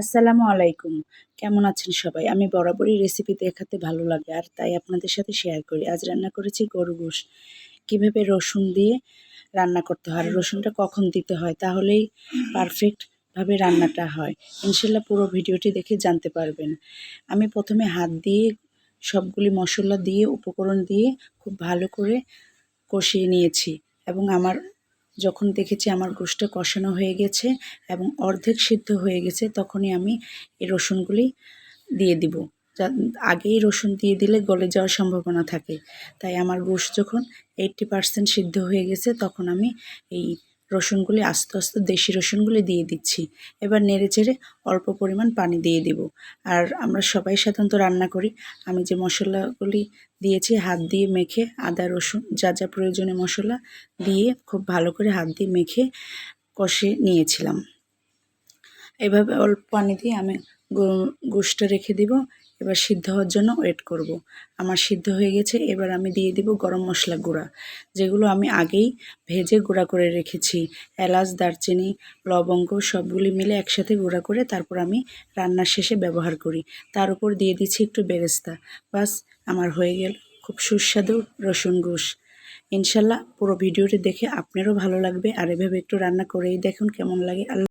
আসসালামু আলাইকুম। কেমন আছেন সবাই? আমি বরাবরই রেসিপি দেখাতে ভালো লাগে আর তাই আপনাদের সাথে শেয়ার করি। আজ রান্না করেছি গরুর গোশ। কীভাবে রসুন দিয়ে রান্না করতে হয়, আর রসুনটা কখন দিতে হয় তাহলেই পারফেক্ট ভাবে রান্নাটা হয়। ইনশাআল্লাহ পুরো ভিডিওটি দেখে জানতে পারবেন। আমি প্রথমে হাত দিয়ে সবগুলি মশলা দিয়ে উপকরণ দিয়ে খুব ভালো করে কষিয়ে নিয়েছি এবং যখন দেখেছি আমার গোশটা কষানো হয়ে গেছে এবং অর্ধেক সিদ্ধ হয়ে গেছে তখনই আমি এই রসুনগুলি দিয়ে দিব। আগেই রসুন দিয়ে দিলে গলে যাওয়ার সম্ভাবনা থাকে, তাই আমার গোশ যখন 80% সিদ্ধ হয়ে গেছে তখন আমি এই রসুনগুলি আস্তে আস্তে দেশি রসুনগুলি দিয়ে দিচ্ছি। এবার নেড়েচেড়ে অল্প পরিমাণ পানি দিয়ে দিব। আর আমরা সবাই সাধারণত রান্না করি। আমি যে মশলাগুলি দিয়েছি হাত দিয়ে মেখে আদা রসুন যা যা প্রয়োজনীয় মশলা দিয়ে খুব ভালো করে হাত দিয়ে মেখে কষে নিয়েছিলাম। এভাবে অল্প পানি দিয়ে আমি গোশটা রেখে দিব। এবার সিদ্ধ হওয়ার জন্য ওয়েট করব। আমার সিদ্ধ হয়ে গেছে। এবার আমি দিয়ে দিব গরম মশলা গুঁড়া, যেগুলো আমি আগেই ভেজে গুঁড়া করে রেখেছি। এলাচ, দারচিনি, লবঙ্গ সবগুলি মিলে একসাথে গুঁড়া করে তারপর আমি রান্নার শেষে ব্যবহার করি। তার উপর দিয়ে দিচ্ছি একটু বেরেস্তা। বাস আমার হয়ে গেল খুব সুস্বাদু রসুন গোশ। ইনশাল্লাহ পুরো ভিডিওটি দেখে আপনারও ভালো লাগবে আর এভাবে একটু রান্না করেই দেখুন কেমন লাগে।